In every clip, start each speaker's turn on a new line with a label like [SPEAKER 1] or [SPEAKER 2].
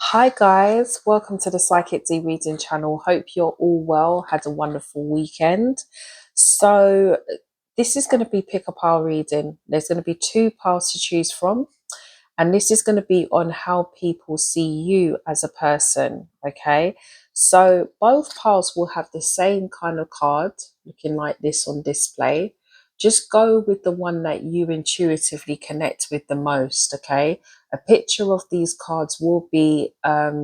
[SPEAKER 1] Hi guys, welcome to the Psychic D Reading channel. Hope you're all well, had a wonderful weekend. So this is going to be pick a pile reading. There's going to be two piles to choose from, and this is going to be on how people see you as a person. Okay, so both piles will have the same kind of card looking like this on display. Just go with the one that you intuitively connect with the most. Okay, a picture of these cards will be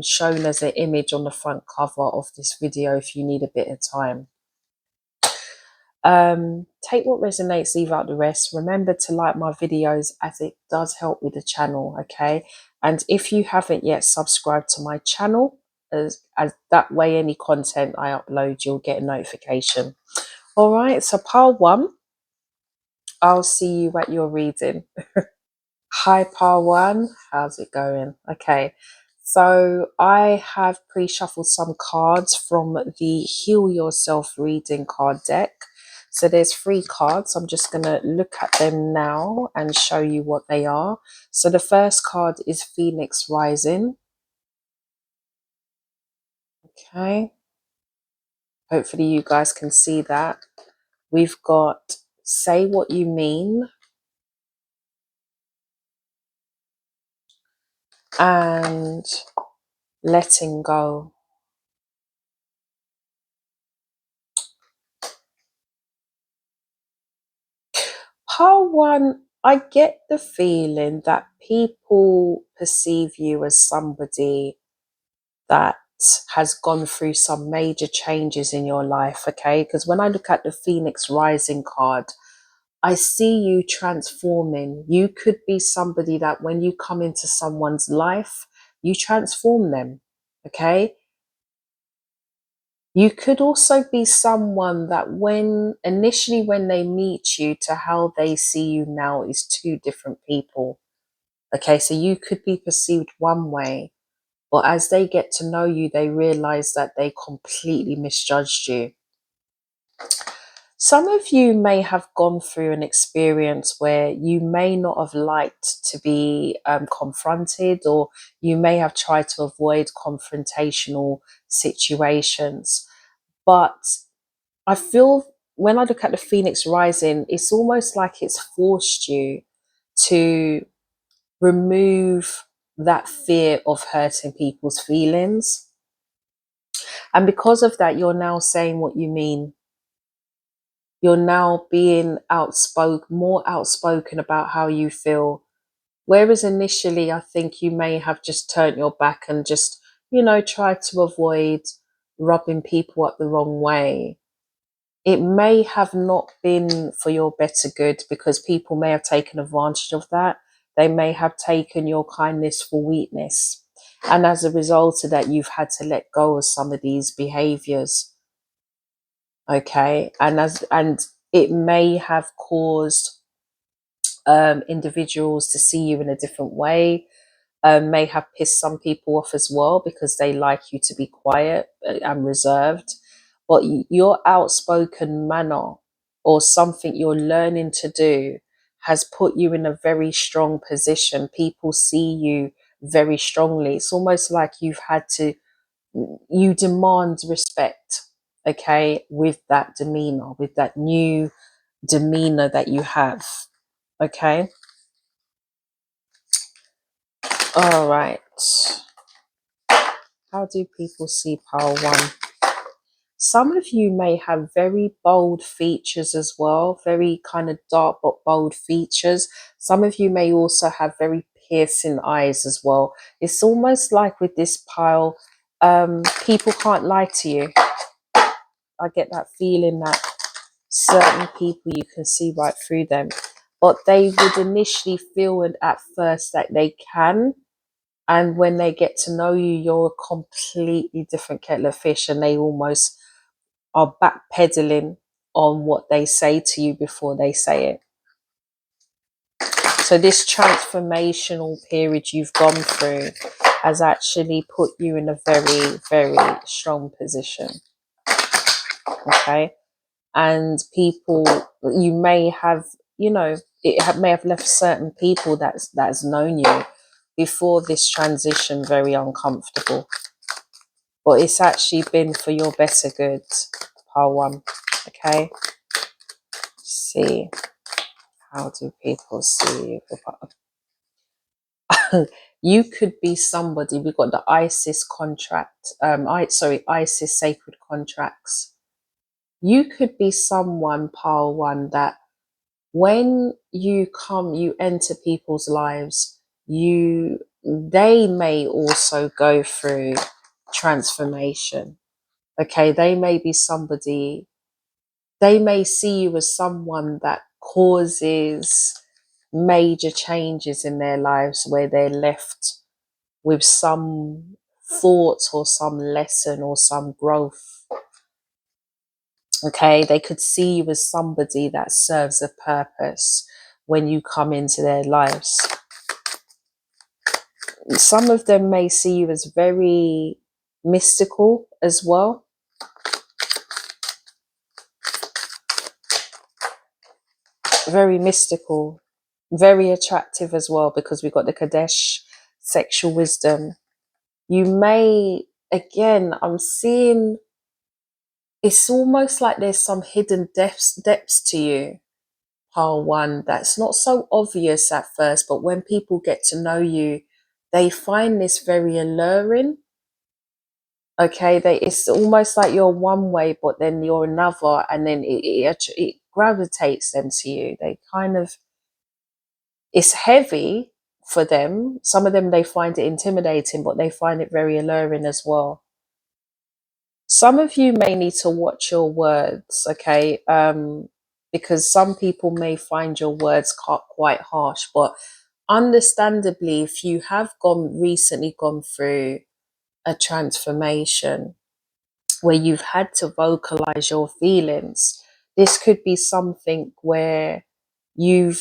[SPEAKER 1] shown as an image on the front cover of this video if you need a bit of time. Take what resonates, leave out the rest. Remember to like my videos as it does help with the channel. Okay, and if you haven't yet subscribed to my channel, as that way any content I upload you'll get a notification. All right, so pile one, I'll see you at your reading. Hi, pile one, how's it going? Okay, so I have pre-shuffled some cards from the Heal Yourself reading card deck. So there's 3 cards. I'm just going to look at them now and show you what they are. So the first card is Phoenix Rising. Okay, hopefully you guys can see that. We've got Say What You Mean and Letting Go. Part one, I get the feeling that people perceive you as somebody that has gone through some major changes in your life, okay? Because when I look at the Phoenix Rising card, I see you transforming. You could be somebody that when you come into someone's life, you transform them, okay? You could also be someone that when they meet you to how they see you now is 2 different people. Okay, so you could be perceived one way, but as they get to know you, they realize that they completely misjudged you. Some of you may have gone through an experience where you may not have liked to be confronted, or you may have tried to avoid confrontational situations. But I feel when I look at the Phoenix Rising, it's almost like it's forced you to remove that fear of hurting people's feelings. And because of that, you're now saying what you mean. You're now being more outspoken about how you feel. Whereas initially, I think you may have just turned your back and just, tried to avoid rubbing people up the wrong way. It may have not been for your better good, because people may have taken advantage of that. They may have taken your kindness for weakness. And as a result of that, you've had to let go of some of these behaviors. Okay. And it may have caused individuals to see you in a different way. May have pissed some people off as well, because they like you to be quiet and reserved. But your outspoken manner, or something you're learning to do, has put you in a very strong position. People see you very strongly. It's almost like you demand respect, okay, with that demeanor, with that new demeanor that you have, okay? All right. How do people see pile one? Some of you may have very bold features as well, very kind of dark but bold features. Some of you may also have very piercing eyes as well. It's almost like with this pile, people can't lie to you. I get that feeling that certain people, you can see right through them, but they would initially feel at first that they can. And when they get to know you, you're a completely different kettle of fish, and they almost are backpedaling on what they say to you before they say it. So this transformational period you've gone through has actually put you in a very, very strong position. Okay. And people, you may have, may have left certain people that's known you, before this transition very uncomfortable, but it's actually been for your better good, pile one. Okay, see, how do people see you? You could be somebody. We got the Isis contract. Isis sacred contracts. You could be someone, pile one, that when you enter people's lives, they may also go through transformation. Okay, they may be somebody, they may see you as someone that causes major changes in their lives, where they're left with some thought or some lesson or some growth. Okay, they could see you as somebody that serves a purpose when you come into their lives. Some of them may see you as very mystical as well. Very mystical, very attractive as well, because we've got the Kadesh, sexual wisdom. You may, again, I'm seeing, it's almost like there's some hidden depths to you, pile one, that's not so obvious at first, but when people get to know you, they find this very alluring. Okay, it's almost like you're one way, but then you're another, and then it gravitates them to you. They kind of, it's heavy for them. Some of them, they find it intimidating, but they find it very alluring as well. Some of you may need to watch your words, okay? Because some people may find your words quite harsh, but understandably, if you have recently gone through a transformation where you've had to vocalize your feelings, this could be something where you're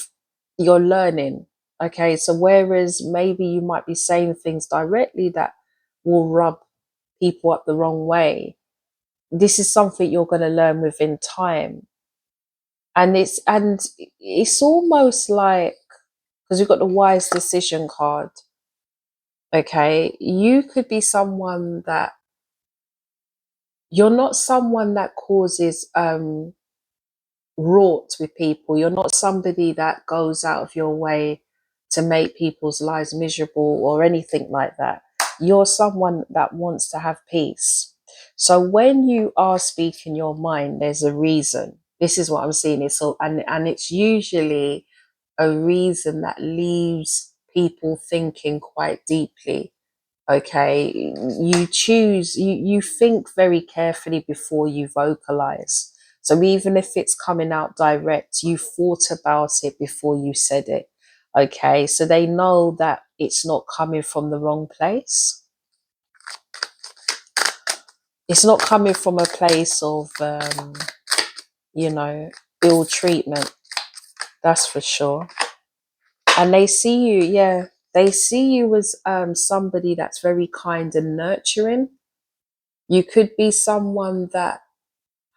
[SPEAKER 1] learning. Okay, so whereas maybe you might be saying things directly that will rub people up the wrong way, this is something you're going to learn within time. And it's almost like, because we've got the wise decision card. Okay, you could be someone that, you're not someone that causes wrought with people. You're not somebody that goes out of your way to make people's lives miserable or anything like that. You're someone that wants to have peace. So when you are speaking your mind, there's a reason. This is what I'm seeing. And it's usually a reason that leaves people thinking quite deeply. Okay, you think very carefully before you vocalize. So even if it's coming out direct, you thought about it before you said it. Okay, so they know that it's not coming from the wrong place. It's not coming from a place of ill treatment, that's for sure. And they see you, yeah, they see you as somebody that's very kind and nurturing. You could be someone that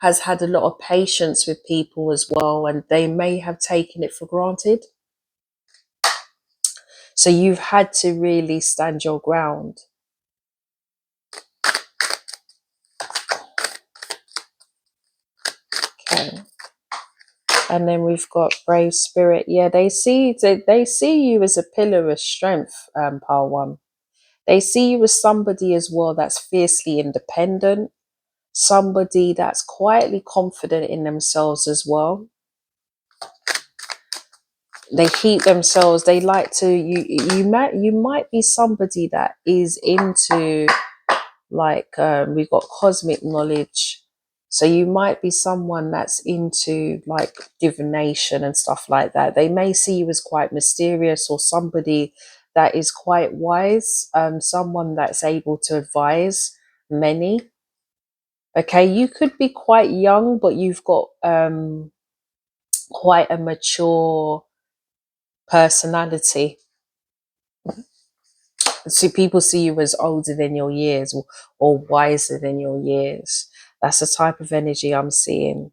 [SPEAKER 1] has had a lot of patience with people as well, and they may have taken it for granted. So you've had to really stand your ground. Okay. And then we've got brave spirit. Yeah, they see you as a pillar of strength, pile one. They see you as somebody as well that's fiercely independent, somebody that's quietly confident in themselves as well. They keep themselves, they like to, you might be somebody that is into, like, we've got cosmic knowledge. So you might be someone that's into like divination and stuff like that. They may see you as quite mysterious, or somebody that is quite wise, someone that's able to advise many. Okay, you could be quite young, but you've got quite a mature personality. So people see you as older than your years, or wiser than your years. That's the type of energy I'm seeing.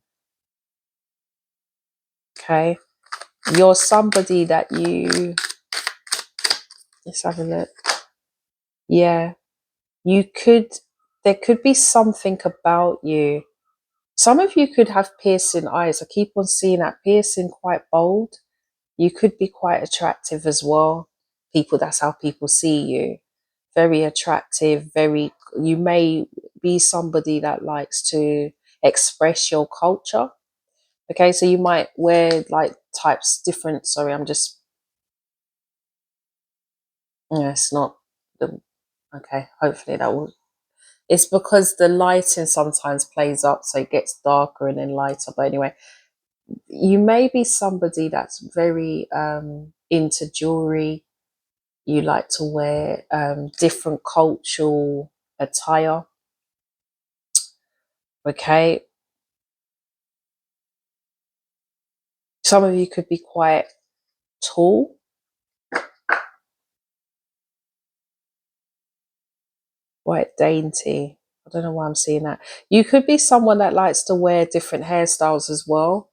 [SPEAKER 1] Okay, you're somebody that Let's have a look. Yeah, you could, there could be something about you. Some of you could have piercing eyes. I keep on seeing that piercing, quite bold. You could be quite attractive as well. People, that's how people see you. Very attractive, very, you may be somebody that likes to express your culture. Okay, so you might wear like types different, sorry, I'm just, yeah, it's not the, okay, hopefully that will, it's because the lighting sometimes plays up, so it gets darker and then lighter. But anyway, you may be somebody that's very into jewelry. You like to wear different cultural attire. Okay, some of you could be quite tall, quite dainty. I don't know why I'm seeing that. You could be someone that likes to wear different hairstyles as well.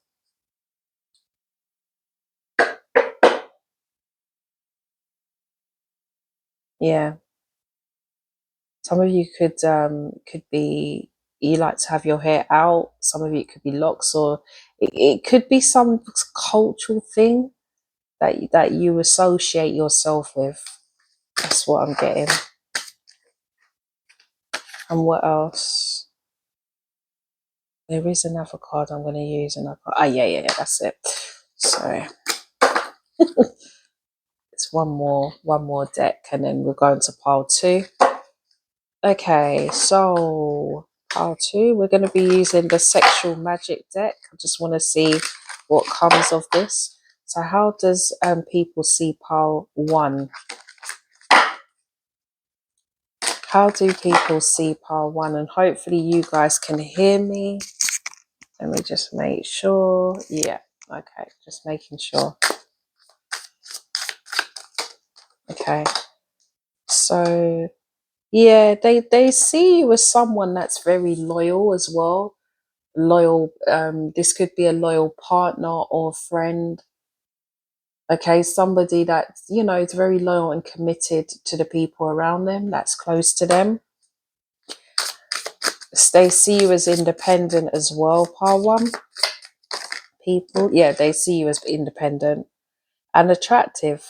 [SPEAKER 1] Yeah, some of you could be, you like to have your hair out. Some of you it could be locks, or it could be some cultural thing that you associate yourself with. That's what I'm getting. And what else? There is another card I'm going to use. Ah, yeah, that's it. So it's one more deck, and then we're going to pile two. Okay, so pile two, we're going to be using the sexual magic deck. I just want to see what comes of this. So how does people see pile one? How do people see pile one? And hopefully you guys can hear me. Let me just make sure. Yeah, okay, just making sure. Okay, so yeah, they see you as someone that's very loyal as well. Loyal, this could be a loyal partner or friend. Okay, somebody that, you know, is very loyal and committed to the people around them, that's close to them. They see you as independent as well, pile one. People, yeah, they see you as independent and attractive.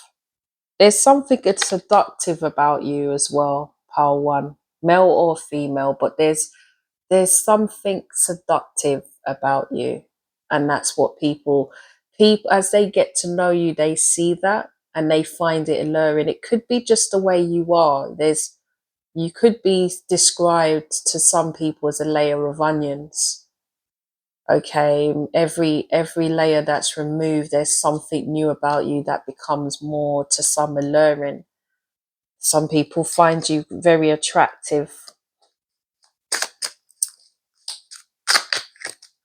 [SPEAKER 1] There's something that's seductive about you as well, pile one, male or female, but there's something seductive about you, and that's what people as they get to know you, they see that and they find it alluring. It could be just the way you are. There's, you could be described to some people as a layer of onions. Okay, every layer that's removed, there's something new about you that becomes more, to some, alluring. Some people find you very attractive.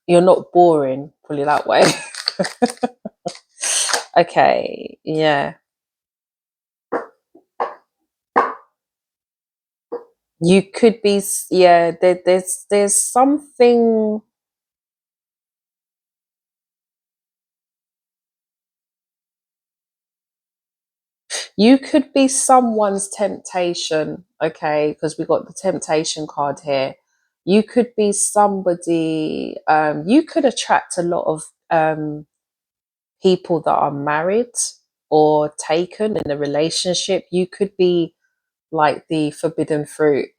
[SPEAKER 1] You're not boring, put it that way. Okay, yeah. You could be, yeah, there's something, you could be someone's temptation, okay, because we got the temptation card here. You could be somebody, you could attract a lot of people that are married or taken in a relationship. You could be like the forbidden fruit.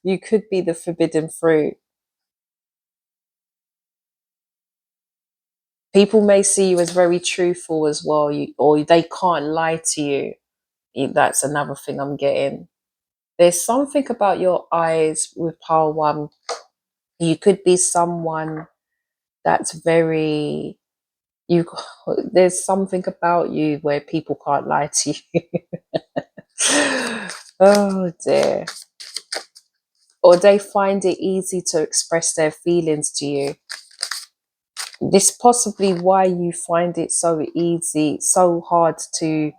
[SPEAKER 1] You could be the forbidden fruit. People may see you as very truthful as well, or they can't lie to you. That's another thing I'm getting. There's something about your eyes with pile one. You could be someone that's very, you, there's something about you where people can't lie to you. Oh dear. Or they find it easy to express their feelings to you. This possibly why you find it so easy, so hard to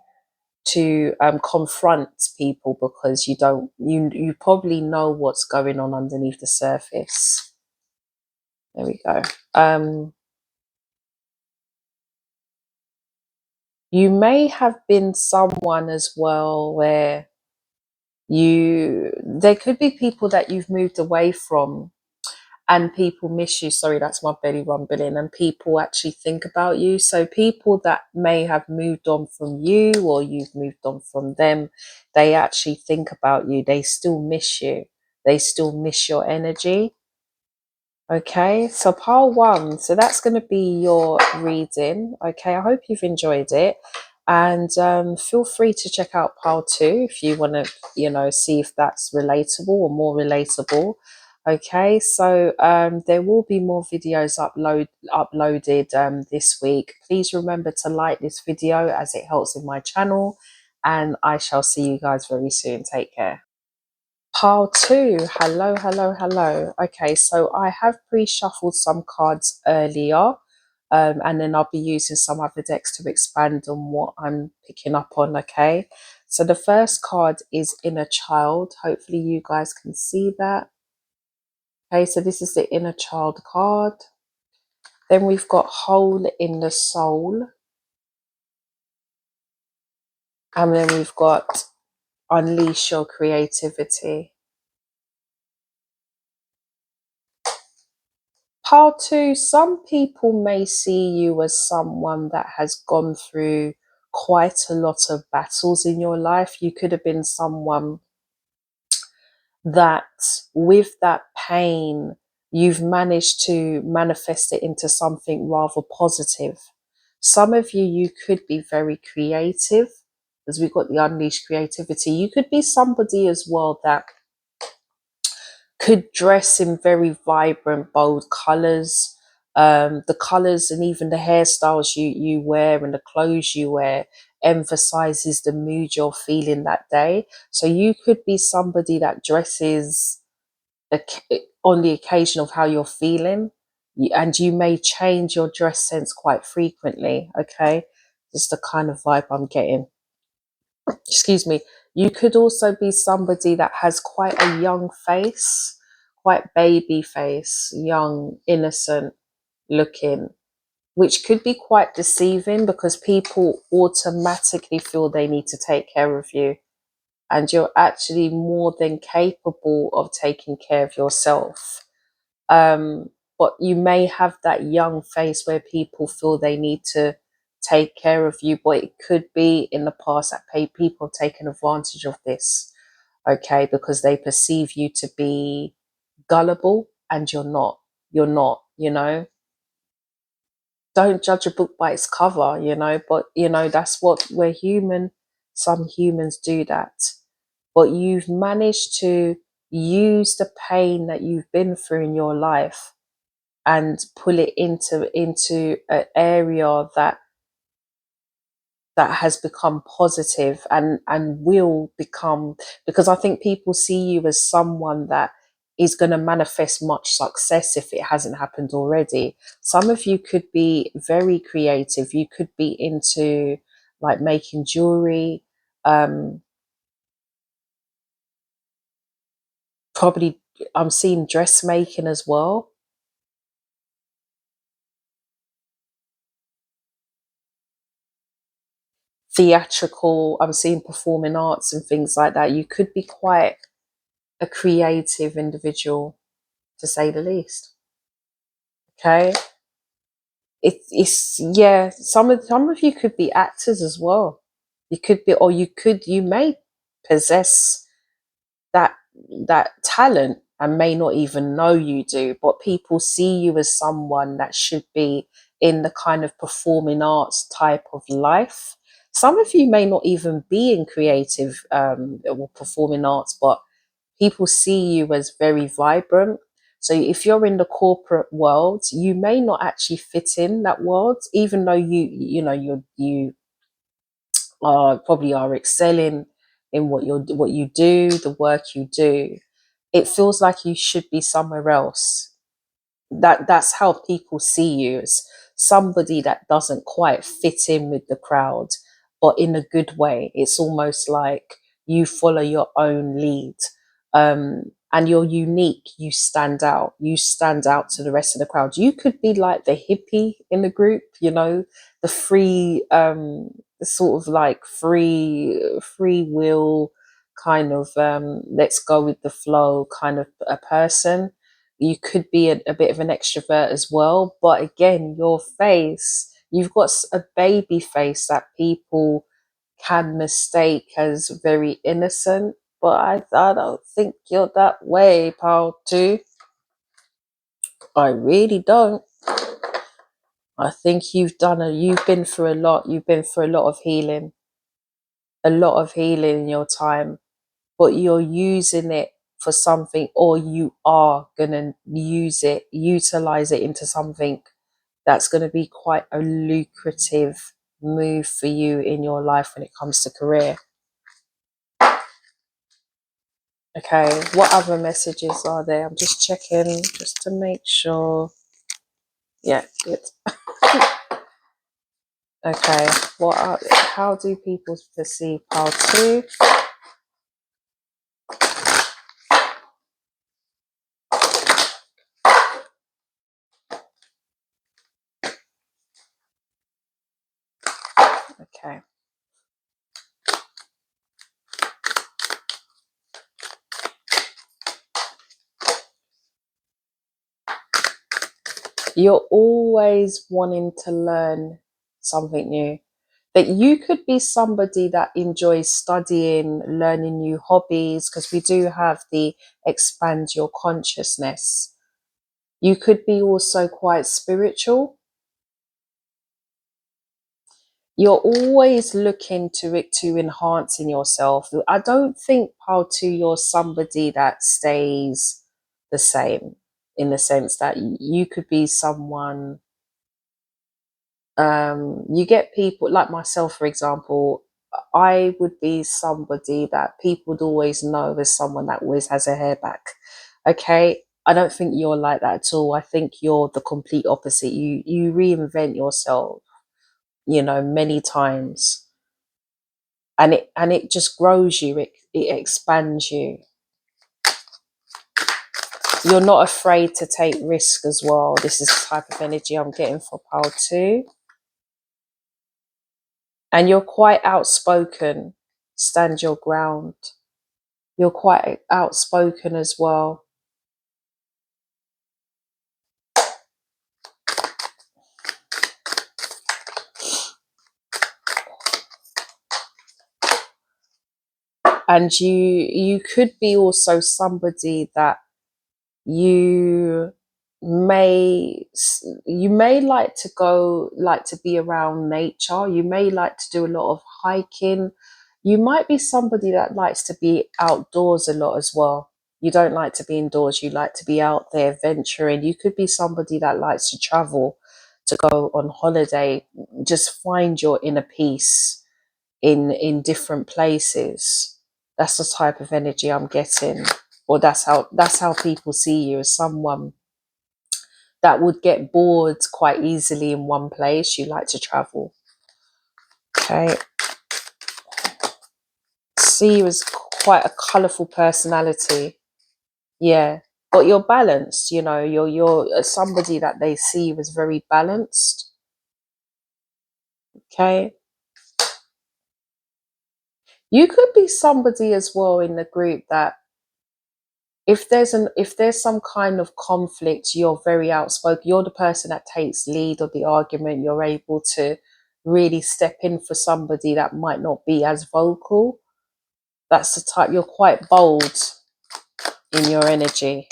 [SPEAKER 1] confront people, because you don't, you probably know what's going on underneath the surface. There we go. You may have been someone as well where there could be people that you've moved away from, and people miss you. Sorry, that's my belly rumbling. And people actually think about you. So people that may have moved on from you, or you've moved on from them, they actually think about you. They still miss you. They still miss your energy. Okay, so pile one. So that's going to be your reading. Okay, I hope you've enjoyed it. And feel free to check out pile two if you want to, see if that's relatable or more relatable. Okay, so there will be more videos uploaded this week. Please remember to like this video as it helps in my channel. And I shall see you guys very soon. Take care. Pile two. Hello, hello, hello. Okay, so I have pre-shuffled some cards earlier, and then I'll be using some other decks to expand on what I'm picking up on. Okay, so the first card is Inner Child. Hopefully, you guys can see that. Okay, so this is the Inner Child card. Then we've got Hole in the Soul, and then we've got Unleash Your Creativity. Part two, some people may see you as someone that has gone through quite a lot of battles in your life. You could have been someone that, with that pain, you've managed to manifest it into something rather positive. Some of you could be very creative, as we've got the unleashed creativity. You could be somebody as well that could dress in very vibrant, bold colors. The colors and even the hairstyles you wear and the clothes you wear emphasizes the mood you're feeling that day. So you could be somebody that dresses on the occasion of how you're feeling, and you may change your dress sense quite frequently. Okay, just the kind of vibe I'm getting. Excuse me. You could also be somebody that has quite a young face, quite baby face, young, innocent looking, which could be quite deceiving because people automatically feel they need to take care of you. And you're actually more than capable of taking care of yourself. Um, but you may have that young face where people feel they need to take care of you, but it could be in the past that people have taken advantage of this, okay, because they perceive you to be gullible, and you're not. You're not, Don't judge a book by its cover, but that's what we're human. Some humans do that. But you've managed to use the pain that you've been through in your life and pull it into an area that has become positive and will become, because I think people see you as someone that is going to manifest much success if it hasn't happened already. Some of you could be very creative. You could be into like making jewelry, probably I'm seeing dressmaking as well. Theatrical, I'm seeing performing arts and things like that. You could be quite a creative individual, to say the least. Okay, it's yeah. Some of you could be actors as well. You could be, or you may possess that talent and may not even know you do, but people see you as someone that should be in the kind of performing arts type of life. Some of you may not even be in creative or performing arts, but people see you as very vibrant. So if you're in the corporate world, you may not actually fit in that world, even though you probably are excelling in what you do, the work you do. It feels like you should be somewhere else. That's how people see you, as somebody that doesn't quite fit in with the crowd, but in a good way. It's almost like you follow your own lead, and you're unique. You stand out to the rest of the crowd. You could be like the hippie in the group, the free sort of like free will kind of let's go with the flow kind of a person. You could be a bit of an extrovert as well, but again, your face, you've got a baby face that people can mistake as very innocent, but I don't think you're that way, pal, too. I really don't. I think you've been through a lot. You've been through a lot of healing in your time, but you're using it for something, or you are gonna utilize it into something that's gonna be quite a lucrative move for you in your life when it comes to career. Okay, what other messages are there? I'm just checking just to make sure. Yeah, good. Okay, how do people perceive part two? Okay. You're always wanting to learn something new. That you could be somebody that enjoys studying, learning new hobbies, because we do have the expand your consciousness. You could be also quite spiritual. You're always looking to enhancing yourself. I don't think, Paltu, you're somebody that stays the same, in the sense that you could be someone. You get people like myself, for example. I would be somebody that people would always know as someone that always has a hair back. Okay, I don't think you're like that at all. I think you're the complete opposite. You reinvent yourself, many times, and it just grows you. It expands you. You're not afraid to take risk as well. This is the type of energy I'm getting for Pal too. And you're quite outspoken. Stand your ground. You're quite outspoken as well. And you could be also somebody that you may like to be around nature. You may like to do a lot of hiking. You might be somebody that likes to be outdoors a lot as well. You don't like to be indoors. You like to be out there venturing. You could be somebody that likes to travel, to go on holiday, just find your inner peace in different places. That's the type of energy I'm getting, or that's how people see you, as someone that would get bored quite easily in one place. You like to travel. Okay, see you as quite a colorful personality. Yeah, but you're balanced. You're somebody that they see you as very balanced. Okay, you could be somebody as well in the group that if there's some kind of conflict, you're very outspoken. You're the person that takes lead of the argument. You're able to really step in for somebody that might not be as vocal. That's the type. You're quite bold in your energy.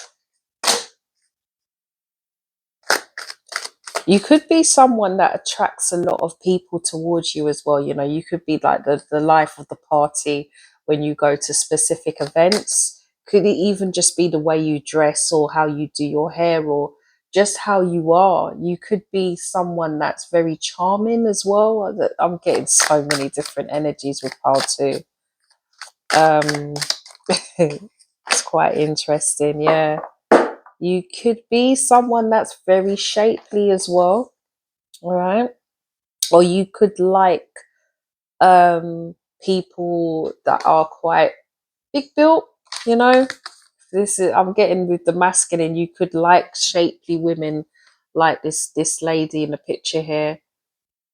[SPEAKER 1] You could be someone that attracts a lot of people towards you as well. You could be like the life of the party when you go to specific events. Could it even just be the way you dress, or how you do your hair, or just how you are? You could be someone that's very charming as well. I'm getting so many different energies with Pal too. It's quite interesting, yeah. You could be someone that's very shapely as well. All right. Or you could like people that are quite big built, you know. I'm getting with the masculine. You could like shapely women, like this lady in the picture here,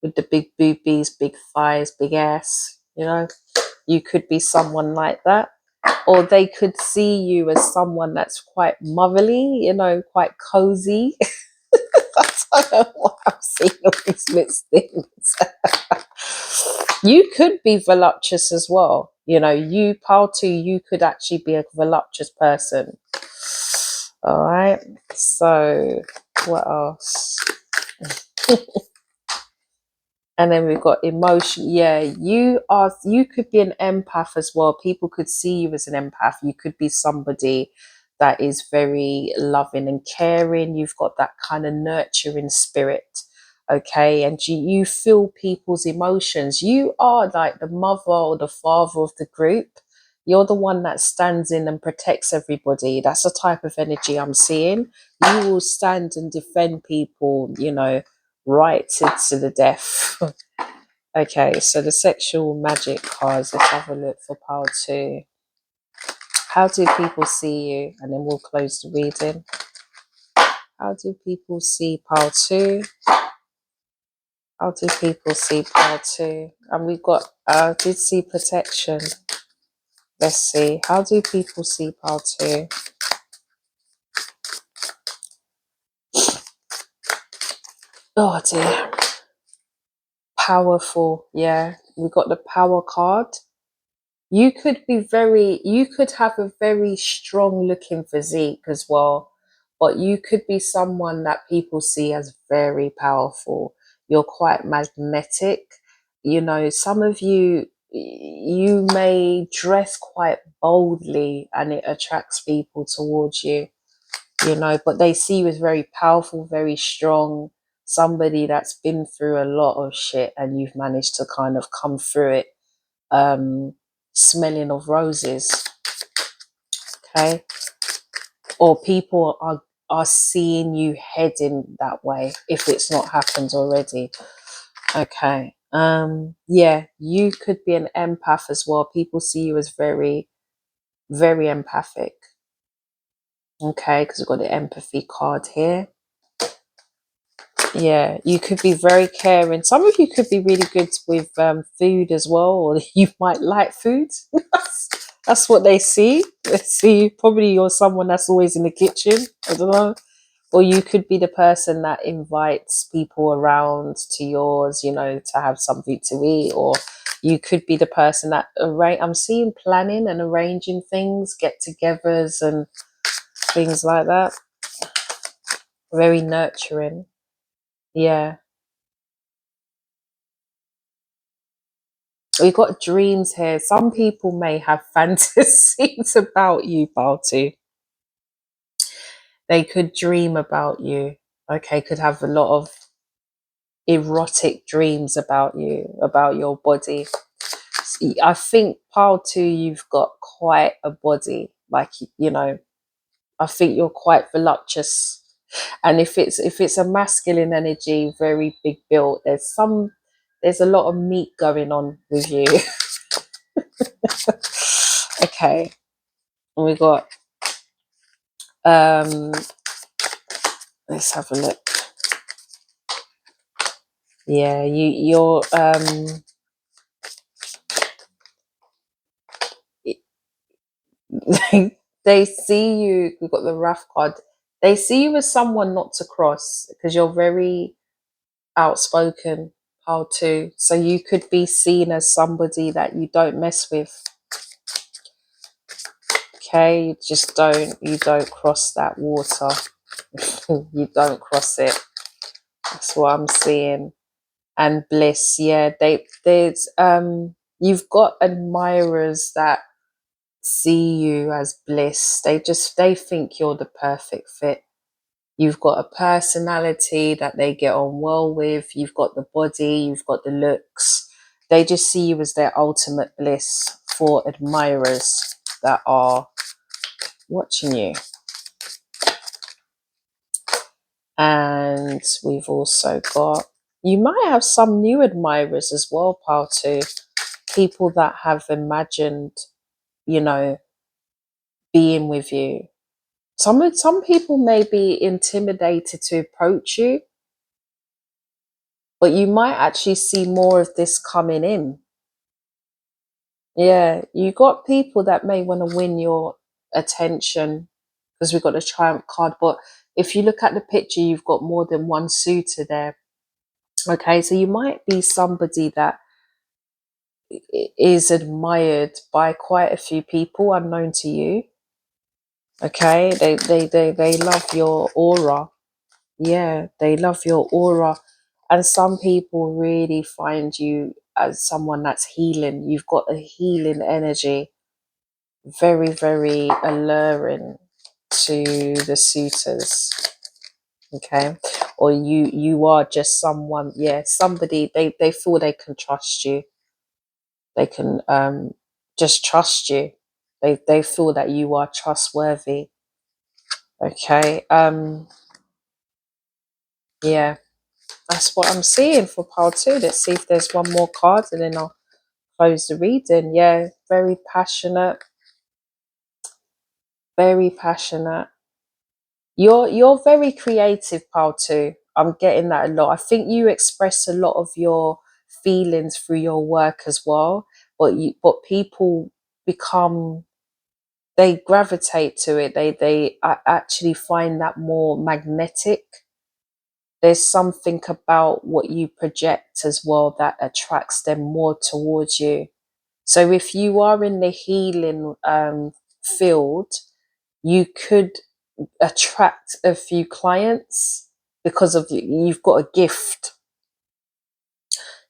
[SPEAKER 1] with the big boobies, big thighs, big ass, you could be someone like that. Or they could see you as someone that's quite motherly, quite cozy. I don't know why I'm seeing all these mixed things. You could be voluptuous as well. You, Paltu, you could actually be a voluptuous person. All right. So, what else? And then we've got emotion. Yeah, you could be an empath as well. People could see you as an empath. You could be somebody that is very loving and caring. You've got that kind of nurturing spirit. Okay. And you feel people's emotions. You are like the mother or the father of the group. You're the one that stands in and protects everybody. That's the type of energy I'm seeing. You will stand and defend people, right to the death. Okay, so the sexual magic cards, let's have a look for pile 2. How do people see you? And then we'll close the reading. How do people see pile 2? How do people see pile 2? And we've got, did see protection. Let's see. How do people see pile 2? Oh dear. Powerful. Yeah, we got the power card. You could have a very strong looking physique as well, but you could be someone that people see as very powerful. You're quite magnetic. Some of you may dress quite boldly and it attracts people towards you, but they see you as very powerful, very strong, somebody that's been through a lot of shit and you've managed to kind of come through it, smelling of roses. Okay. Or people are seeing you heading that way if it's not happened already. Okay. Yeah, you could be an empath as well. People see you as very, very empathic. Okay, because we've got the empathy card here. Yeah, you could be very caring. Some of you could be really good with food as well, or you might like food. That's what they see. They see probably you're someone that's always in the kitchen. I don't know. Or you could be the person that invites people around to yours, to have something to eat. Or you could be the person that I'm seeing planning and arranging things, get-togethers and things like that. Very nurturing. Yeah. We've got dreams here. Some people may have fantasies about you, Balti. They could dream about you. Okay, could have a lot of erotic dreams about you, about your body. I think pile 2, you've got quite a body. Like, I think you're quite voluptuous. And if it's a masculine energy, very big built, there's a lot of meat going on with you. Okay. And we got let's have a look. Yeah, you're they see you. We've got the Wrath card. They see you as someone not to cross because you're very outspoken. How to? So you could be seen as somebody that you don't mess with. Okay, you don't cross that water. You don't cross it. That's what I'm seeing. And bliss, yeah, there's you've got admirers that see you as bliss. They think you're the perfect fit. You've got a personality that they get on well with. You've got the body, you've got the looks. They just see you as their ultimate bliss for admirers that are watching you. And we've also got, you might have some new admirers as well, pile 2. People that have imagined, being with you. Some people may be intimidated to approach you. But you might actually see more of this coming in. Yeah, you got people that may want to win your attention because we've got the Triumph card. But if you look at the picture, you've got more than one suitor there. Okay, so you might be somebody that is admired by quite a few people unknown to you. Okay, they love your aura. Yeah, they love your aura. And some people really find you as someone that's healing. You've got a healing energy, very, very alluring to the suitors. Okay. Or you are just someone, yeah, somebody they feel they can trust you. They can just trust you. They feel that you are trustworthy. Okay. Yeah, that's what I'm seeing for pile two. Let's see if there's one more card and then I'll close the reading. Yeah, very passionate, very passionate. You're very creative, pile two. I'm getting that a lot. I think you express a lot of your feelings through your work as well. But people become, they gravitate to it. They actually find that more magnetic. There's something about what you project as well that attracts them more towards you. So if you are in the healing field, you could attract a few clients because of you've got a gift.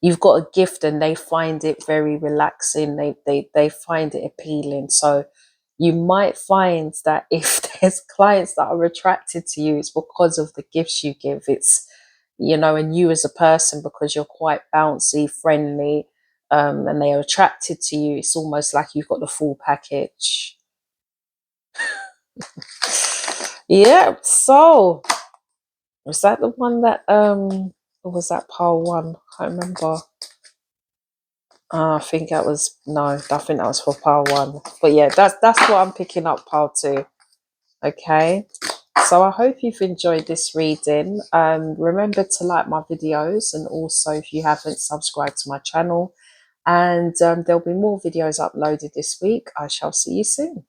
[SPEAKER 1] You've got a gift and they find it very relaxing. They find it appealing. So you might find that if there's clients that are attracted to you, it's because of the gifts you give. It's, and you as a person, because you're quite bouncy, friendly, and they are attracted to you. It's almost like you've got the full package. Yeah. So was that the one that or was that pile one? I can't remember. I think that was no, I think that was for pile one. But yeah, that's what I'm picking up, pile two. Okay. So I hope you've enjoyed this reading. Remember to like my videos, and also if you haven't, subscribed to my channel. And there'll be more videos uploaded this week. I shall see you soon.